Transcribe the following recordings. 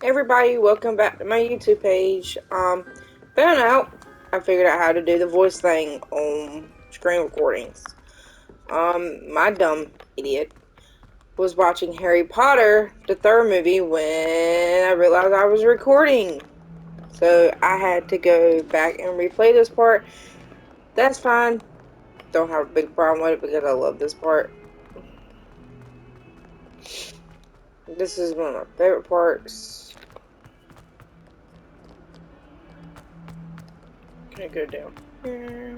Everybody, welcome back to my YouTube page. Found out I figured out how to do the voice thing on screen recordings. My dumb idiot was watching Harry Potter, the third movie, when I realized I was recording. So I had to go back and replay this part. That's fine. Don't have a big problem with it because I love this part. This is one of my favorite parts. Can I go down here?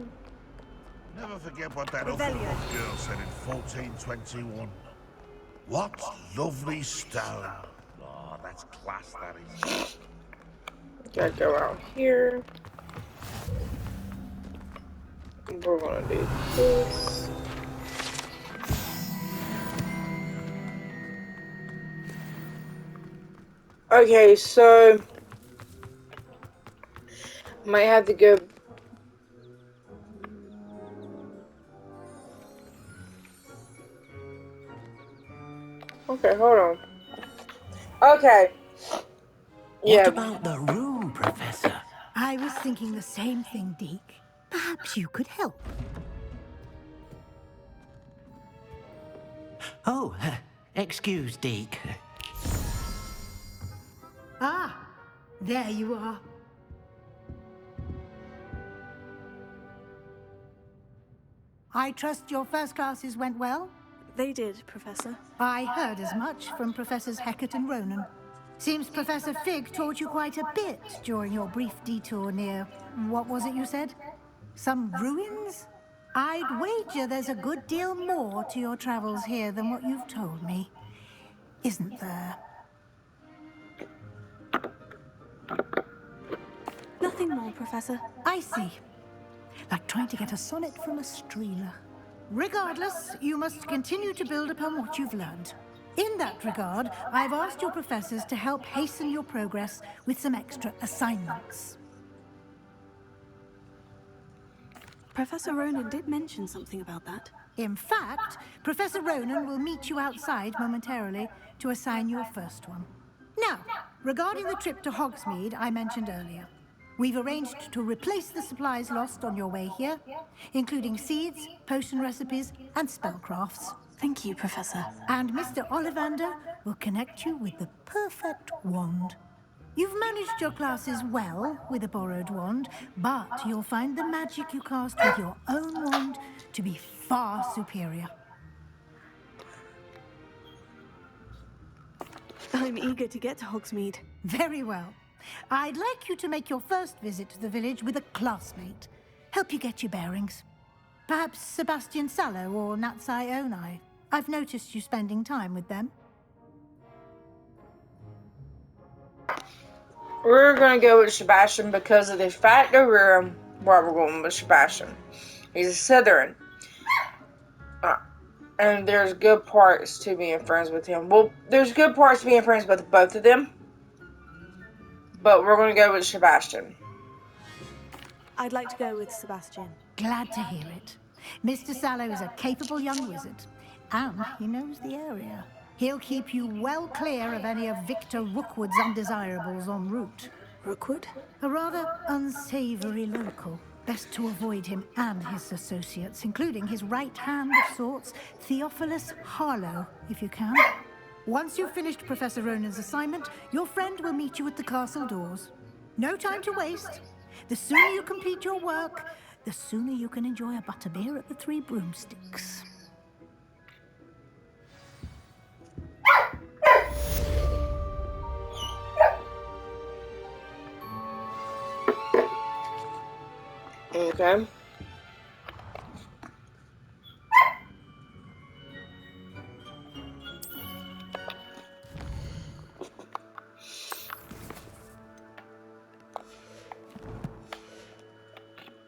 Never forget what that Hufflepuff girl said in 1421. What lovely stone. Oh, that's class, that is. Gotta go out here. We're gonna do this. Okay, so might have to go. Okay, hold on. Okay. What about the room, Professor? I was thinking the same thing, Deke. Perhaps you could help. Oh, excuse, Deke. Ah, there you are. I trust your first classes went well? They did, Professor. I heard as much from Professors Hecat and Ronan. Seems Professor Fig taught you quite a bit during your brief detour near... what was it you said? Some ruins? I'd wager there's a good deal more to your travels here than what you've told me. Isn't there? Nothing more, Professor. I see. Like trying to get a sonnet from a streeler. Regardless, you must continue to build upon what you've learned. In that regard, I've asked your professors to help hasten your progress with some extra assignments. Professor Ronan did mention something about that. In fact, Professor Ronan will meet you outside momentarily to assign you a first one. Now, regarding the trip to Hogsmeade I mentioned earlier, we've arranged to replace the supplies lost on your way here, including seeds, potion recipes, and spellcrafts. Thank you, Professor. And Mr. Ollivander will connect you with the perfect wand. You've managed your classes well with a borrowed wand, but you'll find the magic you cast with your own wand to be far superior. I'm eager to get to Hogsmeade. Very well. I'd like you to make your first visit to the village with a classmate. Help you get your bearings. Perhaps Sebastian Sallow or Natsai Onai. I've noticed you spending time with them. We're gonna go with Sebastian because of the fact that we're going with Sebastian. He's a Slytherin. And there's good parts to being friends with him. Well, there's good parts to being friends with both of them. But we're gonna go with Sebastian. I'd like to go with Sebastian. Glad to hear it. Mr. Sallow is a capable young wizard, and he knows the area. He'll keep you well clear of any of Victor Rookwood's undesirables en route. Rookwood? A rather unsavory local. Best to avoid him and his associates, including his right hand of sorts, Theophilus Harlow, if you can. Once you've finished Professor Ronan's assignment, your friend will meet you at the castle doors. No time to waste. The sooner you complete your work, the sooner you can enjoy a butterbeer at the Three Broomsticks. Okay.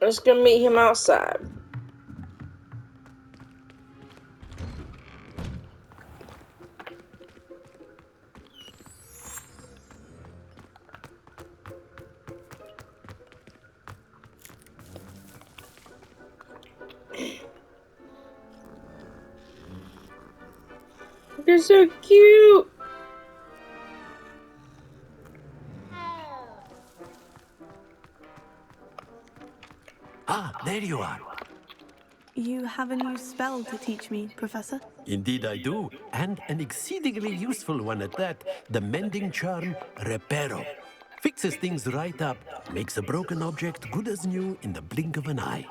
Let's go meet him outside. You're so cute. Ah, there you are. You have a new spell to teach me, Professor? Indeed I do, and an exceedingly useful one at that. The mending charm, Reparo. Fixes things right up, makes a broken object good as new in the blink of an eye.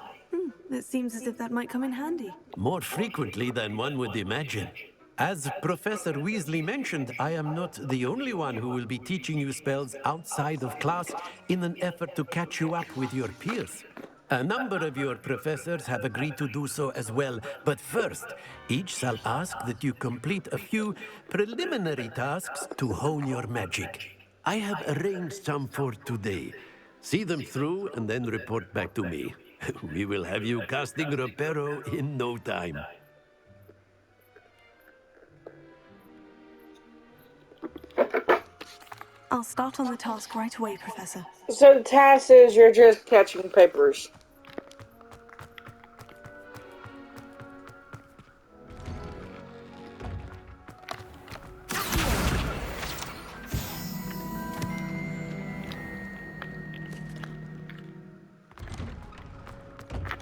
It seems as if that might come in handy. More frequently than one would imagine. As Professor Weasley mentioned, I am not the only one who will be teaching you spells outside of class in an effort to catch you up with your peers. A number of your professors have agreed to do so as well, but first, each shall ask that you complete a few preliminary tasks to hone your magic. I have arranged some for today. See them through and then report back to me. We will have you casting Reparo in no time. I'll start on the task right away, Professor. So the task is you're just catching papers.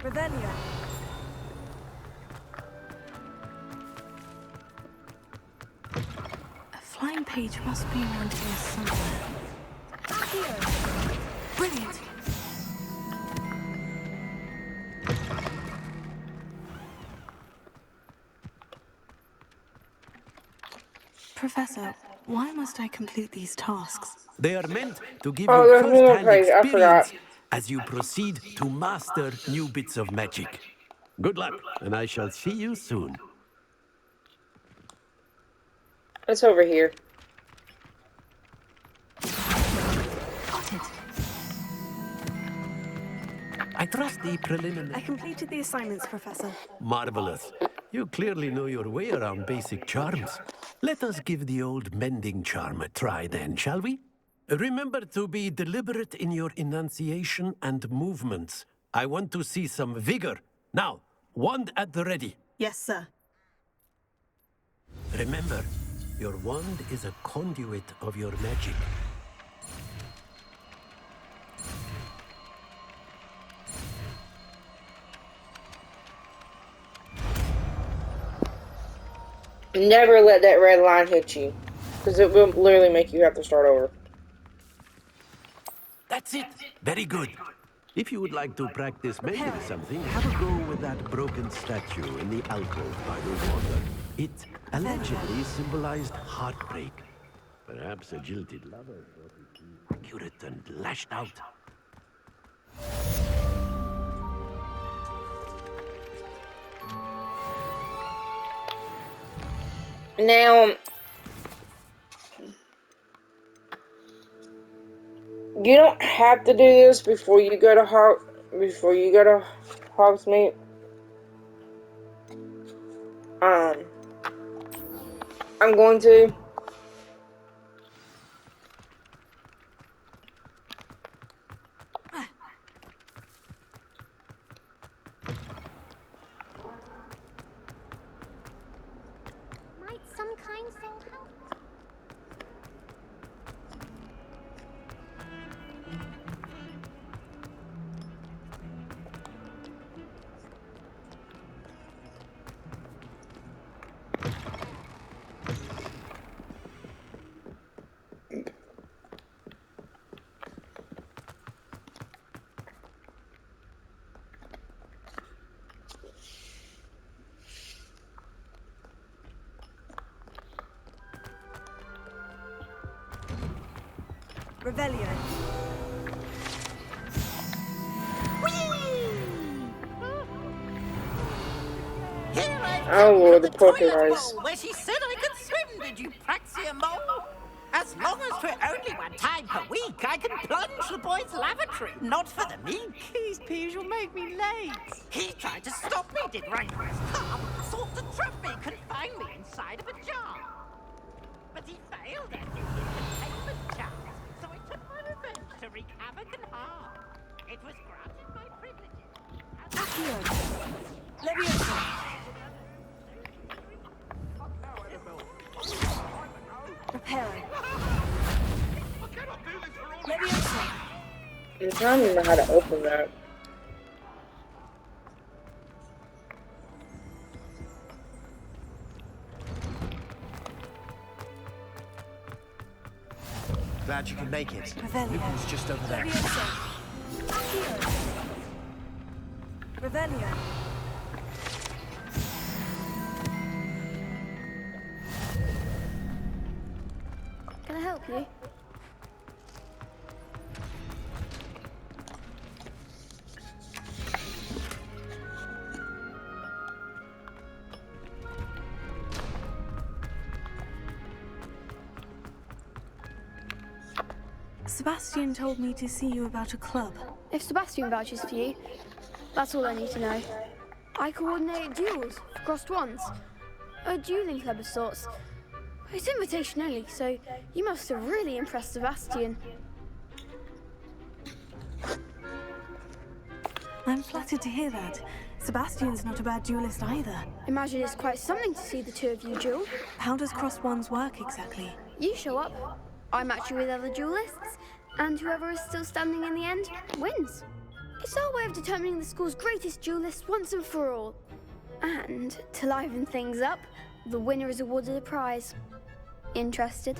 Revelio. A flying page must be around here somewhere. Brilliant! Professor, why must I complete these tasks? They are meant to give Oh, you there's one more first-hand page. I forgot. experience as you proceed to master new bits of magic. Good luck, and I shall see you soon. It's over here. Got it. I trust the I preliminary... completed the assignments, Professor. Marvelous. You clearly know your way around basic charms. Let us give the old mending charm a try then, shall we? Remember to be deliberate in your enunciation and movements. I want to see some vigor. Now, wand at the ready. Yes, sir. Remember, your wand is a conduit of your magic. Never let that red line hit you, because it will literally make you have to start over. That's it. Very good. If you would like to practice mending something, have a go with that broken statue in the alcove by the water. It allegedly symbolized heartbreak. Perhaps a jilted lover thought it too accurate and lashed out. Now, you don't have to do this before you go to Hogsmeade. I'm going to. Might some kind soul help? Revelio. Oh Lord, the poker guys. Where she said I could swim, did you praxia mole? As long as for only one time per week, I can plunge the boy's lavatory. Not for the meek. These peas will make me late. He tried to stop me, did Rancorous Carp. Sought to trap me, confine me inside of a jar. But he failed at his containment charms, so I took my revenge to wreak havoc and harm. It was granted my privileges. Repairing. I'm trying to know how to open that. Glad you could make it. Revelio. Lucan's just over there. Revelio. Can I help you? Sebastian told me to see you about a club. If Sebastian vouches for you, that's all I need to know. I coordinate duels for crossed wands. A dueling club of sorts. It's invitation only, so you must have really impressed Sebastian. I'm flattered to hear that. Sebastian's not a bad duelist either. Imagine it's quite something to see the two of you duel. How does crossed wands work exactly? You show up, I match you with other duelists, and whoever is still standing in the end wins. It's our way of determining the school's greatest duelist once and for all. And to liven things up, the winner is awarded a prize. Interested?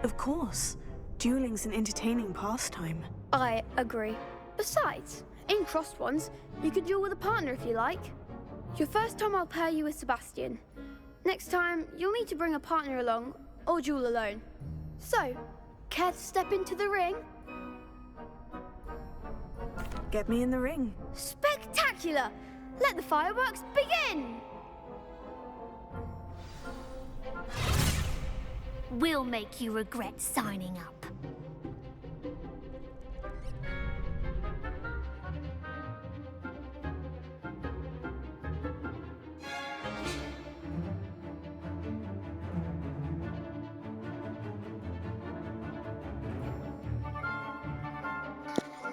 Of course. Dueling's an entertaining pastime. I agree. Besides, in crossed ones, you could duel with a partner if you like. Your first time I'll pair you with Sebastian. Next time, you'll need to bring a partner along, or duel alone. So, care to step into the ring? Get me in the ring. Spectacular! Let the fireworks begin! We'll make you regret signing up.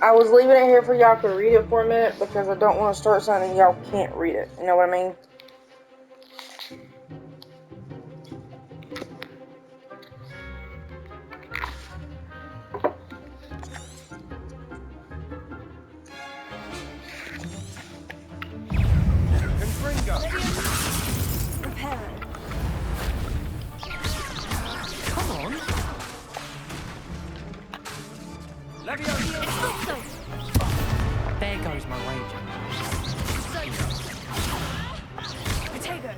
I was leaving it here for y'all to read it for a minute because I don't want to start something y'all can't read it. You know what I mean? Come on. There goes my wager. Potato!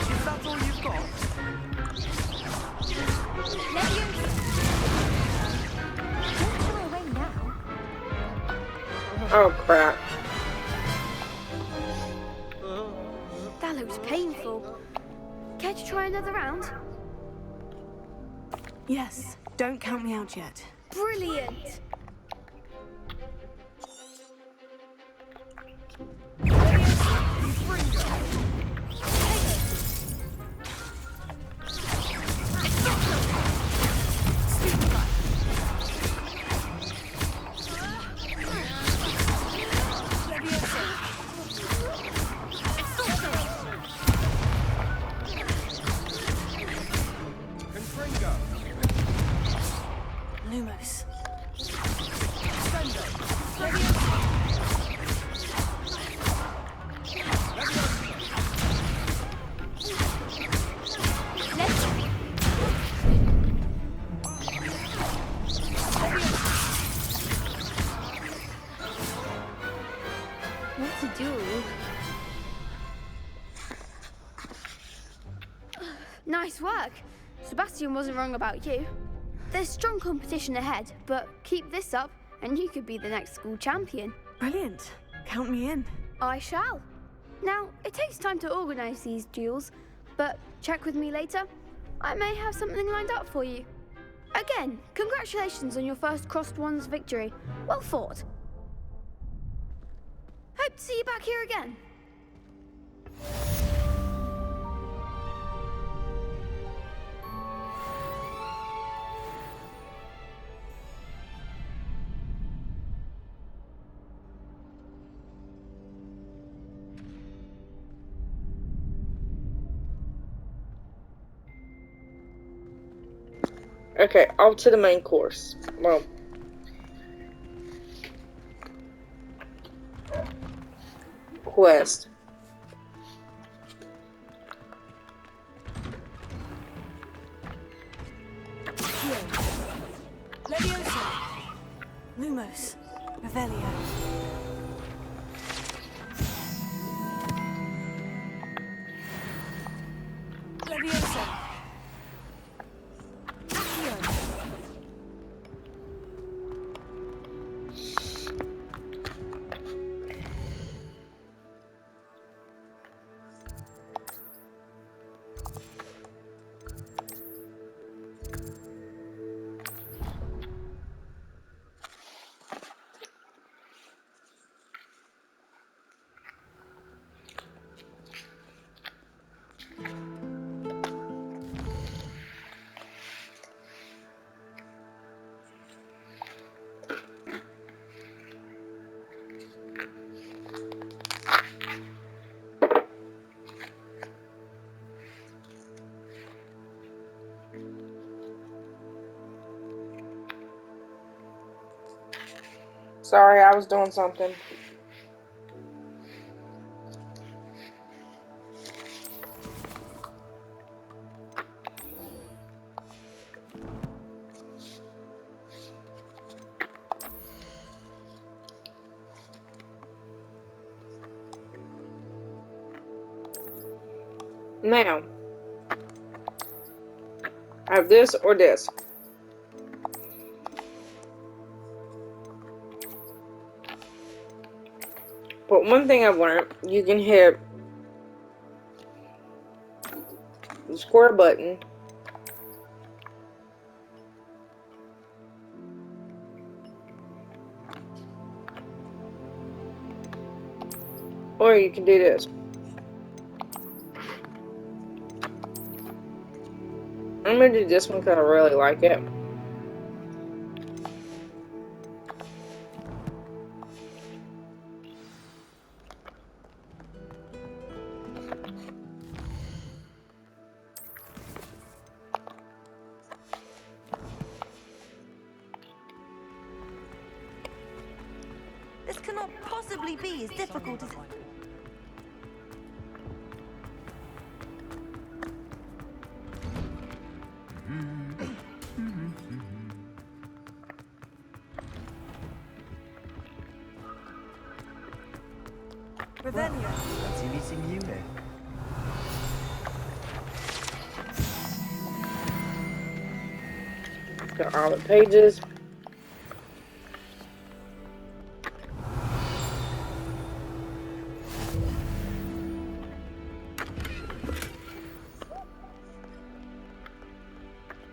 Is that all you've got? Oh crap. That looks painful. Care to try another round? Yes, don't count me out yet. Brilliant! Lumos. What to do? Nice work. Sebastian wasn't wrong about you. There's strong competition ahead, but keep this up and you could be the next school champion. Brilliant. Count me in. I shall. Now, it takes time to organise these duels, but check with me later. I may have something lined up for you. Again, congratulations on your first Crossed Wands victory. Well fought. Hope to see you back here again. Okay, off to the main course. Well, quest. Leviosa. Lumos. Revelio. Leviosa. Accio. Sorry, I was doing something. Now, I have this or this. But one thing I've learned, you can hit the square button or you can do this. I'm gonna do this one because I really like it. This cannot possibly be as difficult as it... Revelio. Fancy meeting you here. Got all the pages.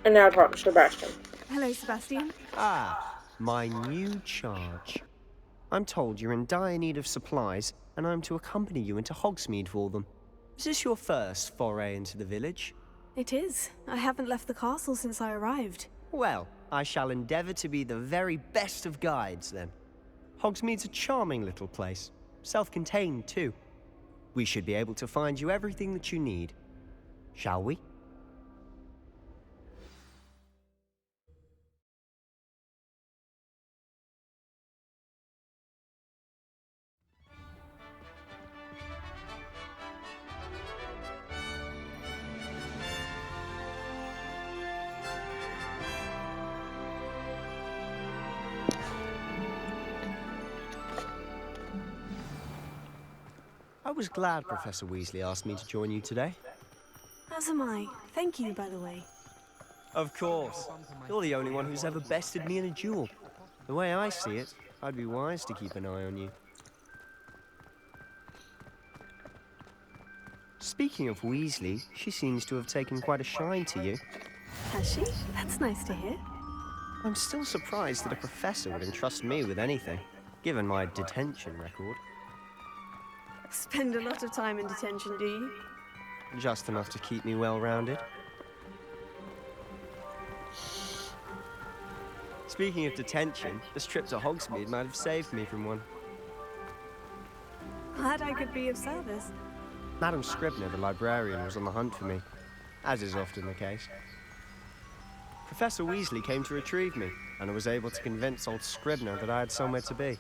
And now talk to Sebastian. Hello, Sebastian. Ah, my new charge. I'm told you're in dire need of supplies, and I'm to accompany you into Hogsmeade for them. Is this your first foray into the village? It is. I haven't left the castle since I arrived. Well, I shall endeavour to be the very best of guides, then. Hogsmeade's a charming little place. Self-contained, too. We should be able to find you everything that you need. Shall we? I was glad Professor Weasley asked me to join you today. As am I. Thank you, by the way. Of course. You're the only one who's ever bested me in a duel. The way I see it, I'd be wise to keep an eye on you. Speaking of Weasley, she seems to have taken quite a shine to you. Has she? That's nice to hear. I'm still surprised that a professor would entrust me with anything, given my detention record. Spend a lot of time in detention, do you? Just enough to keep me well-rounded. Speaking of detention, this trip to Hogsmeade might have saved me from one. Glad I could be of service. Madam Scribner, the librarian, was on the hunt for me, as is often the case. Professor Weasley came to retrieve me, and I was able to convince old Scribner that I had somewhere to be.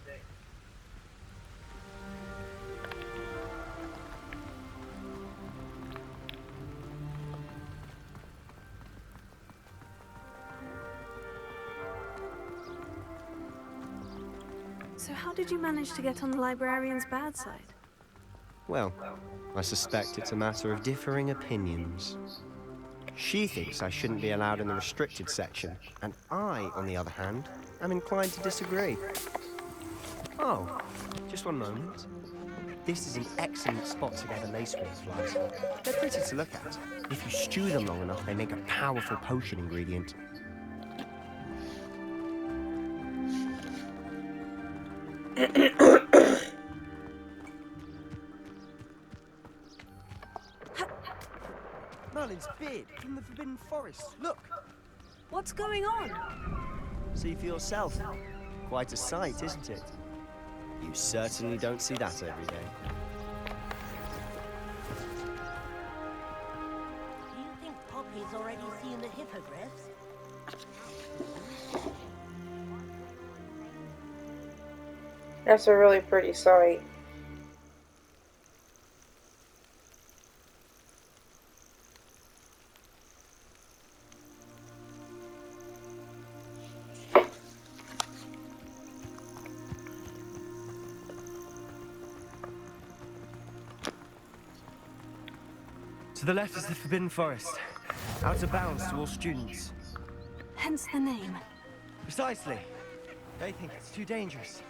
So how did you manage to get on the librarian's bad side? Well, I suspect it's a matter of differing opinions. She thinks I shouldn't be allowed in the restricted section, and I, on the other hand, am inclined to disagree. Oh, just one moment. This is an excellent spot to gather lacewing flies. They're pretty to look at. If you stew them long enough, they make a powerful potion ingredient. Merlin's beard from the Forbidden Forest. Look! What's going on? See for yourself. Quite a sight, isn't it? You certainly don't see that every day. Do you think Poppy's already seen the hippogriffs? That's a really pretty sight. To the left is the Forbidden Forest. Out of bounds to all students. Hence the name. Precisely. They think it's too dangerous.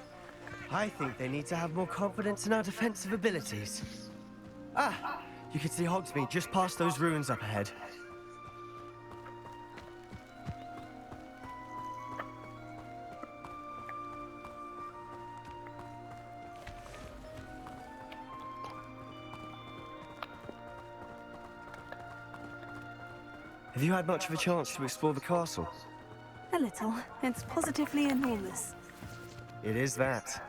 I think they need to have more confidence in our defensive abilities. Ah! You can see Hogsmeade just past those ruins up ahead. Have you had much of a chance to explore the castle? A little. It's positively enormous. It is that.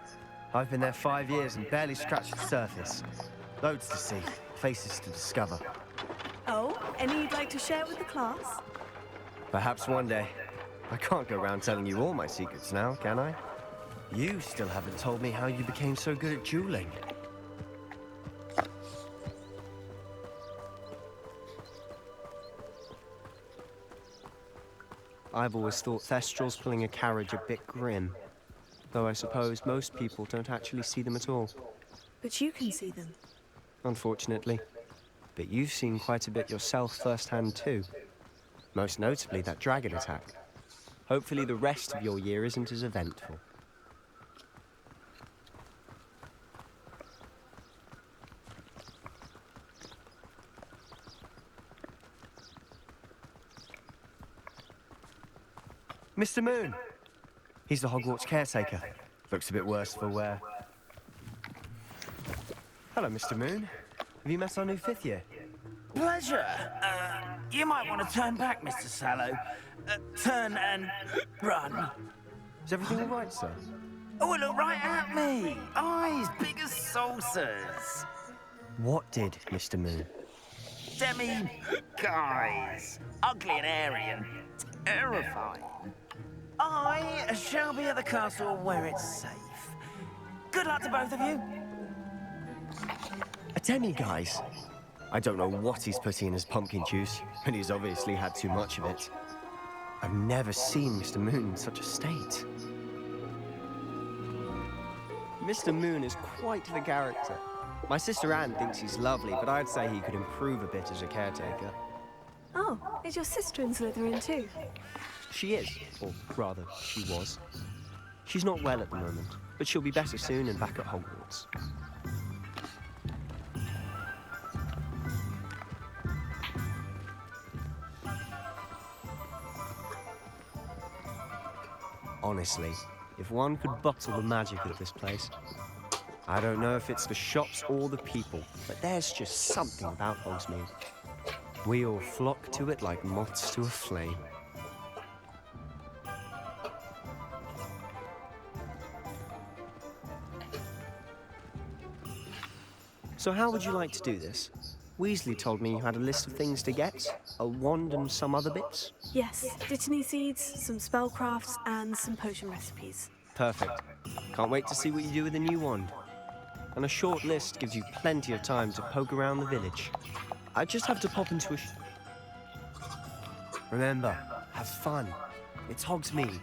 I've been there 5 years and barely scratched the surface. Loads to see, places to discover. Oh, any you'd like to share with the class? Perhaps one day. I can't go around telling you all my secrets now, can I? You still haven't told me how you became so good at dueling. I've always thought Thestrals pulling a carriage a bit grim. Though I suppose most people don't actually see them at all. But you can see them. Unfortunately. But you've seen quite a bit yourself firsthand too. Most notably that dragon attack. Hopefully the rest of your year isn't as eventful. Mr. Moon! He's the Hogwarts caretaker. Looks a bit worse for wear. Hello, Mr. Moon. Have you met our new 5th year? Pleasure. You might want to turn back, Mr. Sallow. Turn and run. Is everything all right, sir? Oh, look right at me. Eyes big as saucers. What did, Mr. Moon? Guys. Ugly and airy and terrifying. I shall be at the castle where it's safe. Good luck to both of you. A demi-guise? I don't know what he's putting in his pumpkin juice, and he's obviously had too much of it. I've never seen Mr. Moon in such a state. Mr. Moon is quite the character. My sister Anne thinks he's lovely, but I'd say he could improve a bit as a caretaker. Oh, is your sister in Slytherin too? She is, or rather, she was. She's not well at the moment, but she'll be better soon and back at Hogwarts. Honestly, if one could bottle the magic of this place. I don't know if it's the shops or the people, but there's just something about Hogsmeade. We all flock to it like moths to a flame. So how would you like to do this? Weasley told me you had a list of things to get. A wand and some other bits. Yes, Dittany seeds, some spellcrafts, and some potion recipes. Perfect. Can't wait to see what you do with the new wand. And a short list gives you plenty of time to poke around the village. I just have to pop into a Remember, have fun. It's Hogsmeade.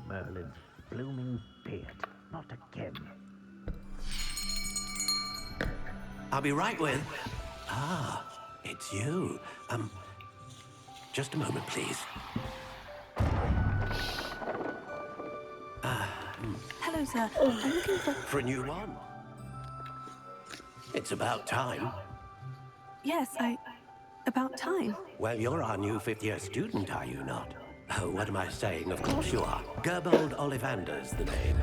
Merlin's blooming beard. Not again. I'll be right with... Ah, it's you. Just a moment, please. Hello, sir. I'm looking for... For a new one. It's about time. Yes, about time. Well, you're our new fifth-year student, are you not? Oh, what am I saying? Of course you are. Gerbold Ollivander's the name.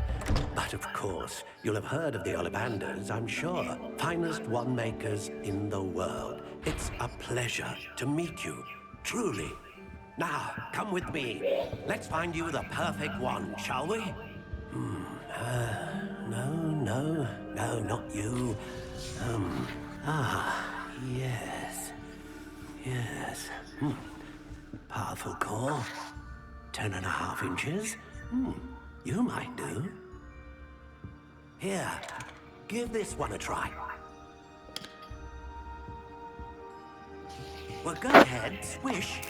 But of course, you'll have heard of the Ollivanders, I'm sure. Finest wand makers in the world. It's a pleasure to meet you, truly. Now, come with me. Let's find you the perfect wand, shall we? No, not you. Yes. Powerful core. 10.5 inches. You might do. Here, give this one a try. Well, go ahead, swish.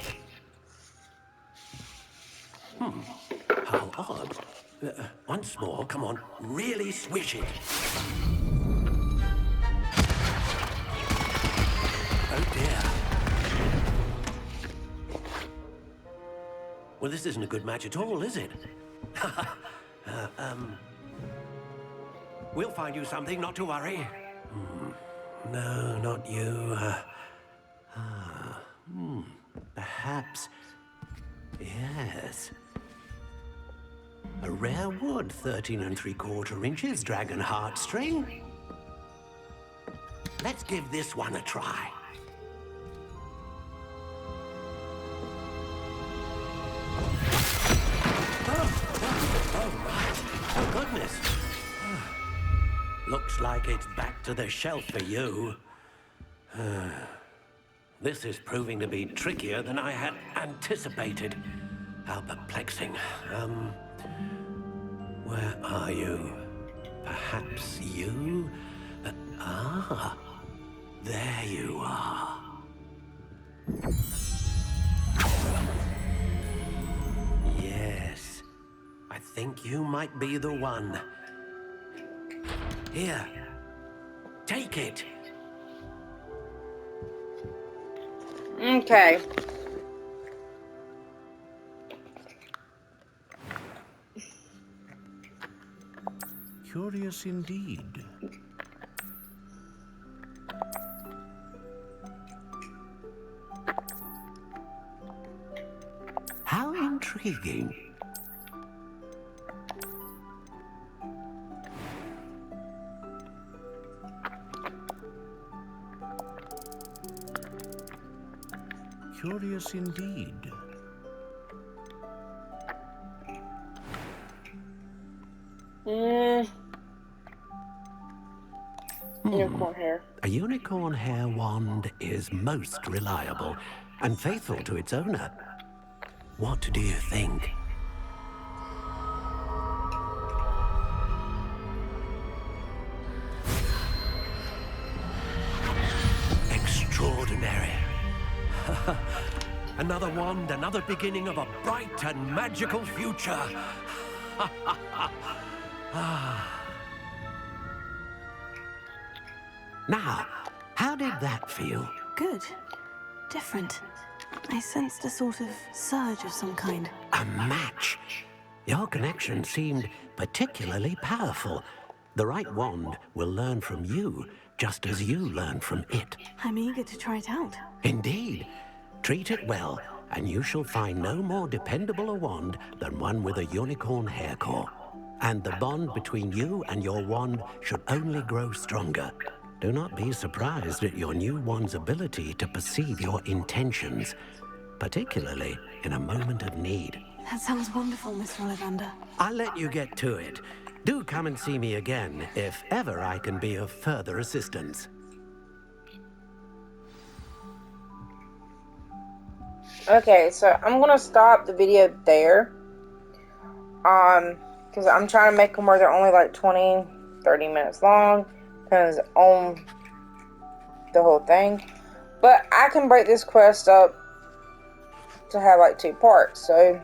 How odd. Once more, come on, really swish it. Oh dear. Well, this isn't a good match at all, is it? We'll find you something, not to worry. No, not you. Perhaps... Yes. A rare wood, 13 3/4 inches, dragon heartstring. Let's give this one a try. Oh, goodness. Looks like it's back to the shelf for you. This is proving to be trickier than I had anticipated. How perplexing. Where are you? Perhaps you? There you are. Yes. I think you might be the one. Here. Take it. Okay. Curious indeed. How intriguing. Curious indeed. Unicorn hair. A unicorn hair wand is most reliable and faithful to its owner. What do you think? Extraordinary. Another wand, another beginning of a bright and magical future. Now, how did that feel? Good. Different. I sensed a sort of surge of some kind. A match. Your connection seemed particularly powerful. The right wand will learn from you, just as you learn from it. I'm eager to try it out. Indeed. Treat it well, and you shall find no more dependable a wand than one with a unicorn hair core. and the bond between you and your wand should only grow stronger. Do not be surprised at your new wand's ability to perceive your intentions, particularly in a moment of need. That sounds wonderful, Mr. Ollivander. I'll let you get to it. Do come and see me again if ever I can be of further assistance. Okay, so I'm gonna stop the video there. Because I'm trying to make them where they're only like 20-30 minutes long, because on the whole thing. But I can break this quest up to have like 2 parts. So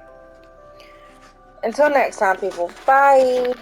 until next time, people, bye.